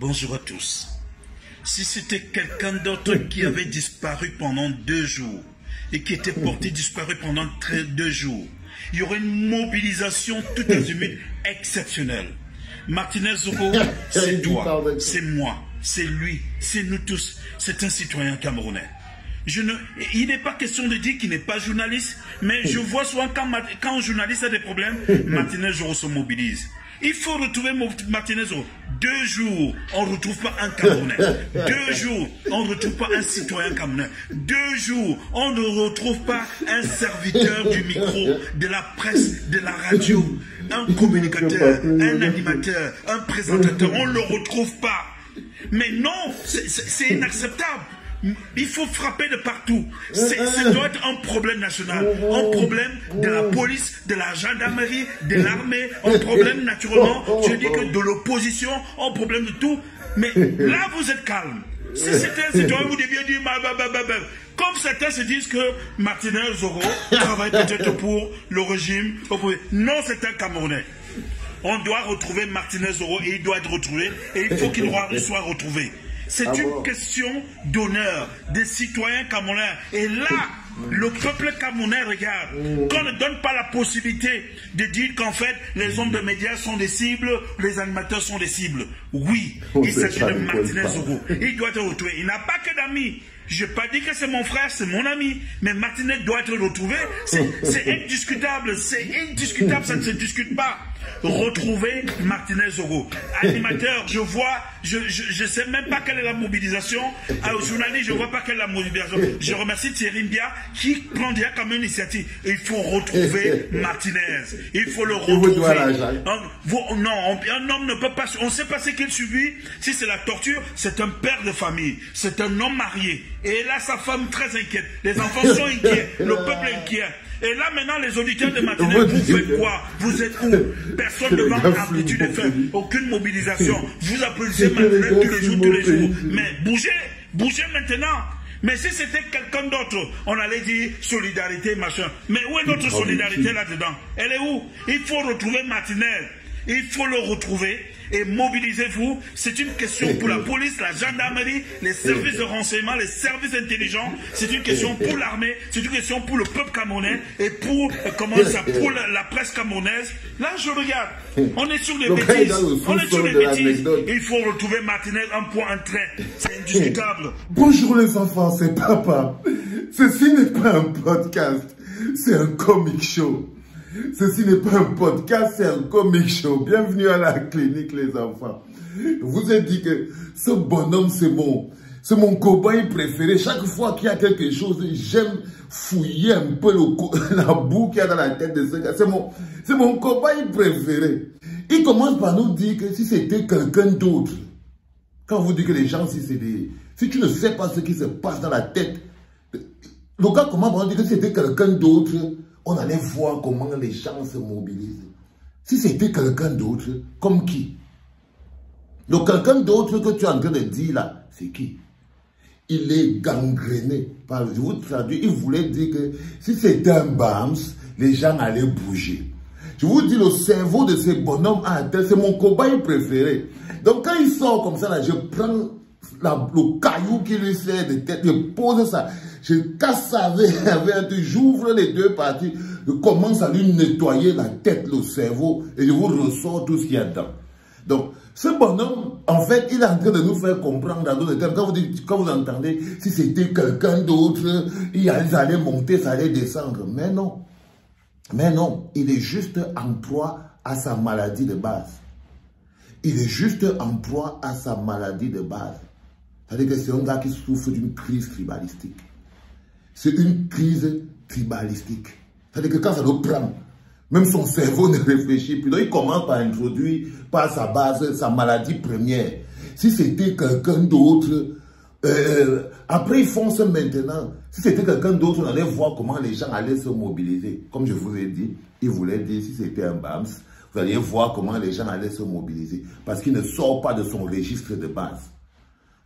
Bonjour à tous. Si c'était quelqu'un d'autre qui avait disparu pendant 2 jours et qui était porté disparu pendant 2 jours, il y aurait une mobilisation tout azimut exceptionnelle. Martinez Zogo, c'est toi, c'est moi, c'est lui, c'est nous tous, c'est un citoyen camerounais. Il n'est pas question de dire qu'il n'est pas journaliste, mais je vois souvent quand un journaliste a des problèmes, Martinez Zogo se mobilise. Il faut retrouver Martinez Zogo. 2 jours, on ne retrouve pas un Camerounais. 2 jours, on ne retrouve pas un citoyen camerounais. 2 jours, on ne retrouve pas un serviteur du micro, de la presse, de la radio, un communicateur, un animateur, un présentateur. On ne le retrouve pas. Mais non, c'est inacceptable. Il faut frapper de partout. Ça doit être un problème national, un problème de la police, de la gendarmerie, de l'armée, un problème naturellement, je dis que de l'opposition, un problème de tout. Mais là, vous êtes calme. Si c'était un citoyen, vous deviez dire comme certains se disent que Martinez Zogo travaille peut-être pour le régime. Non, c'est un Camerounais. On doit retrouver Martinez Zogo et il doit être retrouvé et il faut qu'il soit retrouvé. C'est une question d'honneur des citoyens camerounais. Et là, le peuple camerounais regarde. Qu'on ne donne pas la possibilité de dire qu'en fait, les hommes de médias sont des cibles, les animateurs sont des cibles. Oui, il s'agit de Martinez Zogo. Il doit être retrouvé. Il n'a pas que d'amis. Je n'ai pas dit que c'est mon frère, c'est mon ami. Mais Martinez doit être retrouvé. C'est indiscutable. C'est indiscutable, ça ne se discute pas. Retrouver Martinez Zogo. Animateur, je vois, je sais même pas quelle est la mobilisation. Aux journalistes, je vois pas quelle est la mobilisation. Je remercie Thierry Mbia qui prend déjà comme une initiative. Il faut retrouver Martinez. Il faut le retrouver. Non, un homme ne peut pas. On ne sait pas ce qu'il subit. Si c'est la torture, c'est un père de famille. C'est un homme marié. Et là, sa femme très inquiète. Les enfants sont inquiets. Le peuple est inquiet. Et là, maintenant, les auditeurs de Martinez, vous faites quoi? Vous êtes où? Personne ne va l'amplitude de faire. Aucune mobilisation. Vous applaudissez Martinez tous les jours. Mais bougez maintenant. Mais si c'était quelqu'un d'autre, on allait dire solidarité, machin. Mais où est notre solidarité là-dedans? Elle est où? Il faut retrouver Martinez. Il faut le retrouver et mobilisez-vous. C'est une question pour la police, la gendarmerie, les services de renseignement, les services intelligents. C'est une question pour l'armée, c'est une question pour le peuple camerounais et pour, pour la presse camerounaise. Là, je regarde. On est sur les bêtises. On est sur les bêtises. Il faut retrouver Martinez, un point, un trait. C'est indiscutable. Bonjour les enfants, c'est Papa. Ceci n'est pas un podcast, c'est un comic show. Ceci n'est pas un podcast, c'est un comic show. Bienvenue à la clinique, les enfants. Je vous ai dit que ce bonhomme, c'est mon cobaye préféré. Chaque fois qu'il y a quelque chose, j'aime fouiller un peu la boue qu'il y a dans la tête de ce gars. C'est mon cobaye préféré. Il commence par nous dire que si c'était quelqu'un d'autre, quand vous dites que les gens, si tu ne sais pas ce qui se passe dans la tête, le gars commence par nous dire que si c'était quelqu'un d'autre, on allait voir comment les gens se mobilisent. Si c'était quelqu'un d'autre, comme qui? Donc quelqu'un d'autre que tu es en train de dire là, c'est qui? Il est gangréné. Je vous traduis, il voulait dire que si c'était un BAMS, les gens allaient bouger. Je vous dis, le cerveau de ce bonhomme à terre, c'est mon cobaye préféré. Donc quand il sort comme ça, là, je prends le caillou qui lui sert de tête, je pose ça, je casse ça avec un truc, j'ouvre les 2 parties, je commence à lui nettoyer la tête, le cerveau, et je vous ressors tout ce qu'il y a dedans. Donc, ce bonhomme, en fait, il est en train de nous faire comprendre dans d'autres termes. Quand vous entendez, si c'était quelqu'un d'autre, ils allaient monter, ça allait descendre. Mais non. Mais non, il est juste en proie à sa maladie de base. Il est juste en proie à sa maladie de base. C'est-à-dire que c'est un gars qui souffre d'une crise tribalistique. C'est une crise tribalistique. C'est-à-dire que quand ça le prend, même son cerveau ne réfléchit plus. Donc il commence par introduire par sa base, sa maladie première. Si c'était quelqu'un d'autre, après ils fonce maintenant. Si c'était quelqu'un d'autre, on allait voir comment les gens allaient se mobiliser. Comme je vous ai dit, il voulait dire si c'était un BAMS, vous alliez voir comment les gens allaient se mobiliser. Parce qu'il ne sort pas de son registre de base.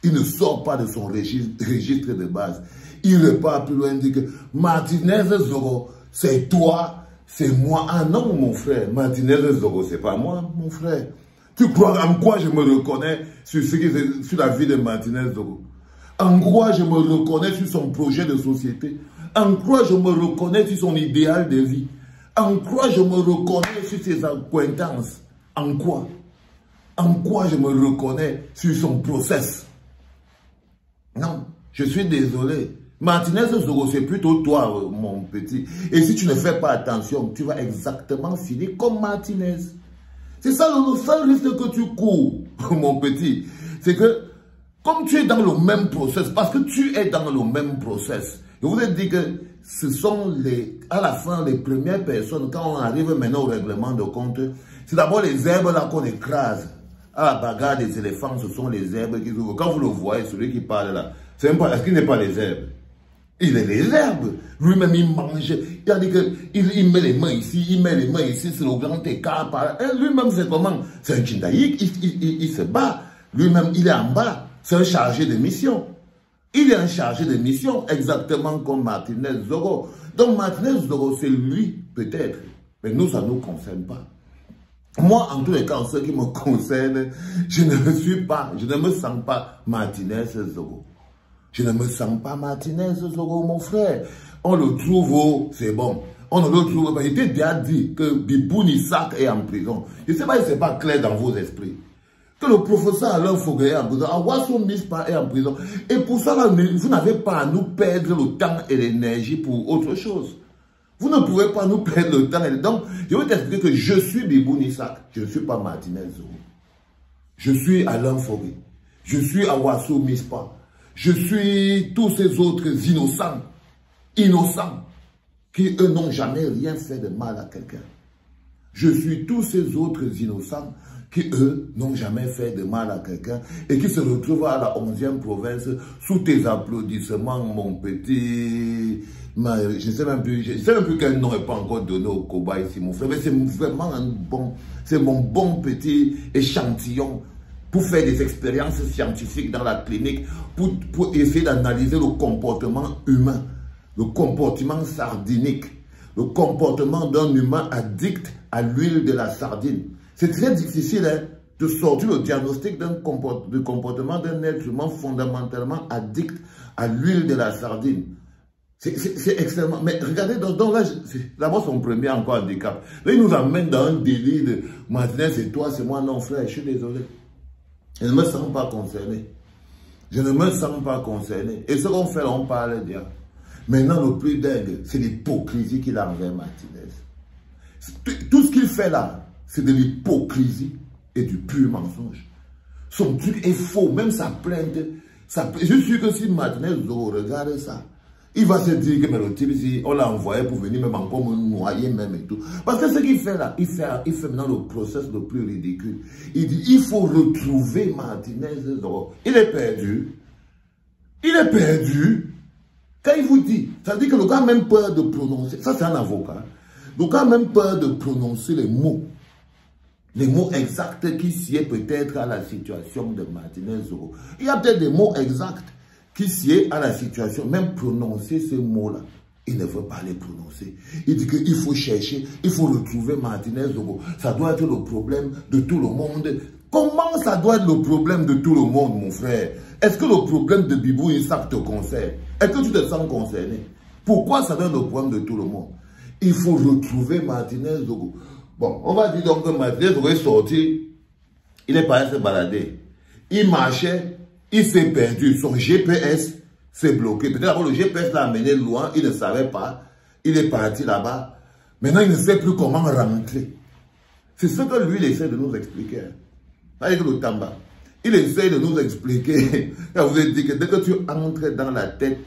Il ne sort pas de son registre de base. Il repart plus loin, dit que Martinez Zogo, c'est toi, c'est moi. Ah non, mon frère, Martinez Zogo, c'est pas moi, mon frère. Tu crois en quoi je me reconnais sur la vie de Martinez Zogo? En quoi je me reconnais sur son projet de société? En quoi je me reconnais sur son idéal de vie? En quoi je me reconnais sur ses acquaintances? En quoi? En quoi je me reconnais sur son process? Non, je suis désolé. Martinez Zogo, c'est plutôt toi, mon petit. Et si tu ne fais pas attention, tu vas exactement finir comme Martinez. C'est ça le seul risque que tu cours, mon petit. C'est que, comme tu es dans le même process, parce que tu es dans le même process, je vous ai dit que ce sont à la fin, les premières personnes, quand on arrive maintenant au règlement de compte, c'est d'abord les herbes là qu'on écrase. À la bagarre des éléphants, ce sont les herbes qui ouvrent. Quand vous le voyez, celui qui parle là, est-ce qu'il n'est pas les herbes? Il est les herbes. Lui-même, il mange. Il a dit qu'il met les mains ici, il met les mains ici, c'est le grand écart. Lui-même, c'est comment? C'est un Jindaïk, il se bat. Lui-même, il est en bas. C'est un chargé de mission. Il est un chargé de mission, exactement comme Martinez Zogo. Donc, Martinez Zogo, c'est lui, peut-être. Mais nous, ça ne nous concerne pas. Moi, en tous les cas, en ce qui me concerne, je ne me sens pas Martinez Zogo. Je ne me sens pas Martinez Zogo, mon frère. On le trouve, c'est bon. On ne le trouve pas. Il était déjà dit que Biboun Isaac est en prison. Je ne sais pas si ce n'est pas clair dans vos esprits. Que le professeur Alain Foguet est en prison. Awasso Mispa est en prison. Et pour ça, là, vous n'avez pas à nous perdre le temps et l'énergie pour autre chose. Vous ne pouvez pas nous perdre le temps. Donc, je vais t'expliquer que je suis Biboun Isaac. Je ne suis pas Martinez Zogo. Je suis Alain Foguet. Je suis Awasso Mispa. Je suis tous ces autres innocents, qui eux n'ont jamais rien fait de mal à quelqu'un. Je suis tous ces autres innocents qui eux n'ont jamais fait de mal à quelqu'un et qui se retrouvent à la 11e province sous tes applaudissements, mon petit. Je ne sais même plus quel nom n'est pas encore donné au cobaye ici, mon frère, mais c'est vraiment c'est mon bon petit échantillon pour faire des expériences scientifiques dans la clinique, pour essayer d'analyser le comportement humain, le comportement sardinique, le comportement d'un humain addict à l'huile de la sardine. C'est très difficile de sortir le diagnostic du comportement d'un être humain fondamentalement addict à l'huile de la sardine. C'est extrêmement... Mais regardez, donc là, d'abord son premier encore handicap. Là, il nous amène dans un délit de Martinez, c'est toi, c'est moi, non frère, je suis désolé. Je ne me sens pas concerné. Je ne me sens pas concerné. Et ce qu'on fait, on parle bien. Maintenant, le plus dingue, c'est l'hypocrisie qu'il a envers Martinez. Tout ce qu'il fait là, c'est de l'hypocrisie et du pur mensonge. Son truc est faux. Même sa plainte, je suis sûr que si Martinez regarde ça, il va se dire que mais le type ici, on l'a envoyé pour venir même encore me noyer même et tout. Parce que ce qu'il fait là, il fait maintenant le process le plus ridicule. Il dit, il faut retrouver Martinez. Il est perdu. Il est perdu. Quand il vous dit, ça veut dire que le gars a même peur de prononcer. Ça, c'est un avocat. Le gars a même peur de prononcer les mots. Les mots exacts qui sied peut-être à la situation de Martinez Zogo. Il y a peut-être des mots exacts qui sied à la situation, même prononcer ces mots-là. Il ne veut pas les prononcer. Il dit qu'il faut chercher, il faut retrouver Martinez Zogo. Ça doit être le problème de tout le monde. Comment ça doit être le problème de tout le monde, mon frère? Est-ce que le problème de Biboun Isaac te concerne? Est-ce que tu te sens concerné? Pourquoi ça doit être le problème de tout le monde? Il faut retrouver Martinez Zogo. Bon, on va dire donc que Martinez Zogo est sorti, il est parti se balader. Il marchait, il s'est perdu, son GPS s'est bloqué. Peut-être que le GPS l'a amené loin, il ne savait pas. Il est parti là-bas. Maintenant, il ne sait plus comment rentrer. C'est ce que lui, il essaie de nous expliquer. Avec le Tamba. Il essaie de nous expliquer. Je vous ai dit que dès que tu entres dans la tête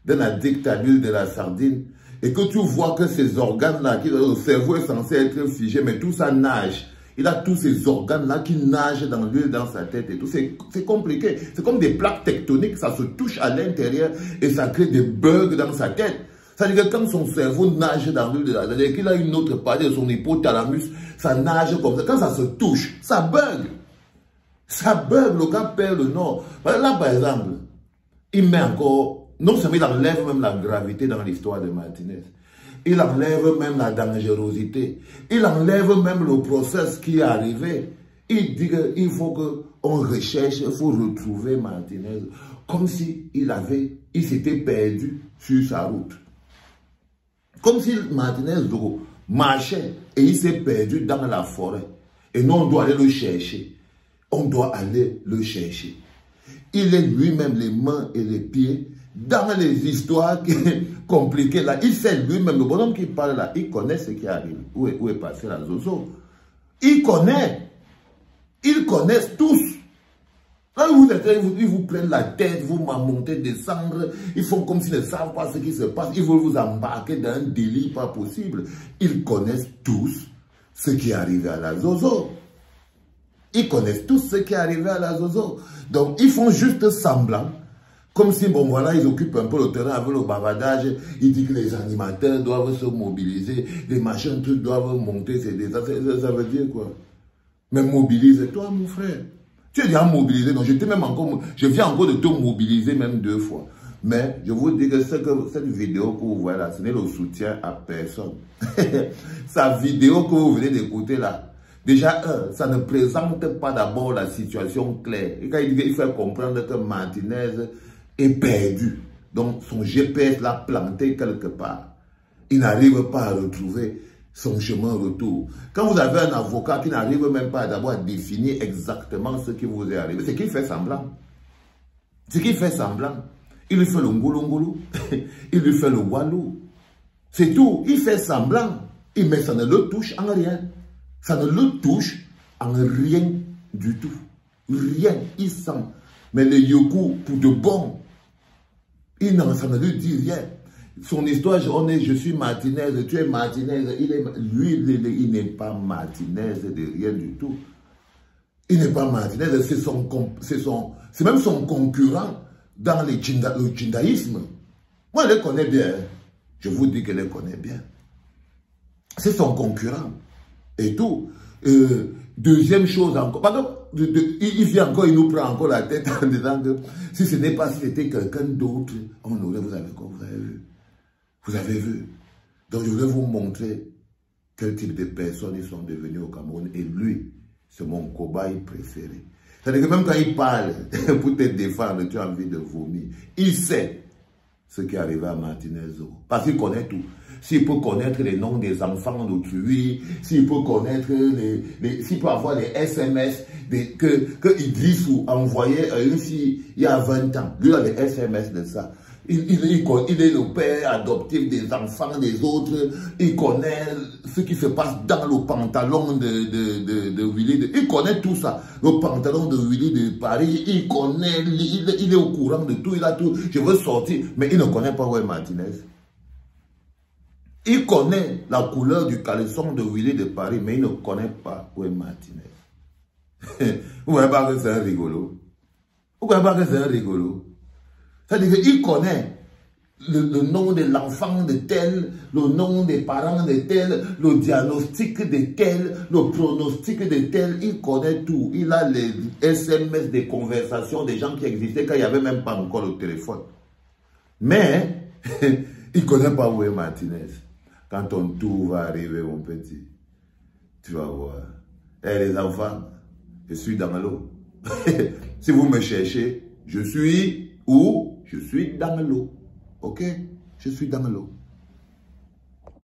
d'un addict à l'huile de la sardine, et que tu vois que ces organes-là, le cerveau est censé être figé, mais tout ça nage. Il a tous ces organes-là qui nagent dans l'huile, dans sa tête et tout. C'est compliqué. C'est comme des plaques tectoniques, ça se touche à l'intérieur et ça crée des bugs dans sa tête. Ça veut dire que quand son cerveau nage dans l'huile de la tête, qu'il a une autre partie de son hypothalamus, ça nage comme ça. Quand ça se touche, ça bug. Ça bug, le gars perd le nord. Là, par exemple, il met encore, non seulement il enlève même la gravité dans l'histoire de Martinez. Il enlève même la dangerosité. Il enlève même le process qui est arrivé. Il dit qu'il faut qu'on recherche, il faut retrouver Martinez, comme si il s'était perdu sur sa route. Comme si Martinez marchait et il s'est perdu dans la forêt. Et nous, on doit aller le chercher. On doit aller le chercher. Il est lui-même les mains et les pieds dans les histoires compliquées là. Il sait lui-même, le bonhomme qui parle là, il connaît ce qui arrive. Où est passé la Zozo? Il connaît. Ils connaissent tous. Là, ils vous prennent la tête, vous monter, descendre. Ils font comme s'ils ne savent pas ce qui se passe. Ils veulent vous embarquer dans un délit pas possible. Ils connaissent tous ce qui est arrivé à la Zozo. Ils connaissent tous ce qui est arrivé à la Zozo. Donc, ils font juste semblant. Comme si, bon, voilà, ils occupent un peu le terrain avec le bavardage. Ils disent que les animateurs doivent se mobiliser. Les machins, tout doivent monter. Ça veut dire quoi? Mais mobilise-toi, mon frère. Tu es déjà mobilisé. Donc, je viens encore de te mobiliser même 2 fois. Mais je vous dis que cette vidéo que vous voyez là, ce n'est le soutien à personne. Sa vidéo que vous venez d'écouter là, déjà, ça ne présente pas d'abord la situation claire. Et quand il fait comprendre que Martinez est perdu. Donc, son GPS l'a planté quelque part. Il n'arrive pas à retrouver son chemin retour. Quand vous avez un avocat qui n'arrive même pas d'abord à définir exactement ce qui vous est arrivé, c'est qu'il fait semblant. C'est qu'il fait semblant. Il lui fait le ngoulou, il lui fait le walou. C'est tout. Il fait semblant. Mais ça ne le touche en rien. Ça ne le touche en rien du tout. Rien. Il sent. Mais le yoku, pour de bon, ça ne lui dit rien. Son histoire, je suis Martinez, tu es Martinez. Il n'est pas Martinez de rien du tout. Il n'est pas Martinez, c'est même son concurrent dans le jindaïsme. Moi, je le connais bien. Je vous dis que je le connais bien. C'est son concurrent. Et tout. Deuxième chose encore. Pardon, il vient encore, il nous prend encore la tête en disant que si ce n'est pas si c'était quelqu'un d'autre, on aurait, vous avez vu. Vous avez vu. Donc je voulais vous montrer quel type de personnes ils sont devenus au Cameroun. Et lui, c'est mon cobaye préféré. C'est-à-dire que même quand il parle pour te défendre, tu as envie de vomir. Il sait ce qui est arrivé à Martinez. Parce qu'il connaît tout. S'il peut connaître les noms des enfants d'autrui, s'il peut connaître s'il peut avoir les SMS que Idrissou envoyait à une fille il y a 20 ans. Lui a les SMS de ça. Il est le père adoptif des enfants des autres. Il connaît ce qui se passe dans le pantalon de Willy. Il connaît tout ça. Le pantalon de Willy de Paris. Il connaît, il est au courant de tout. Il a tout. Je veux sortir. Mais il ne connaît pas où est Martinez. Il connaît la couleur du caleçon de Willy de Paris. Mais il ne connaît pas où est Martinez. Vous voyez pas que c'est un rigolo. Vous voyez pas que c'est un rigolo. C'est-à-dire qu'il connaît le nom de l'enfant de tel, le nom des parents de tel, le diagnostic de tel, le pronostic de tel. Il connaît tout. Il a les SMS des conversations des gens qui existaient quand il n'y avait même pas encore le téléphone. Mais, il ne connaît pas où est Martinez. Quand ton tour va arriver, mon petit, tu vas voir. Eh les enfants, je suis dans l'eau. Si vous me cherchez, je suis où? Je suis dans l'eau. Ok? Je suis dans l'eau.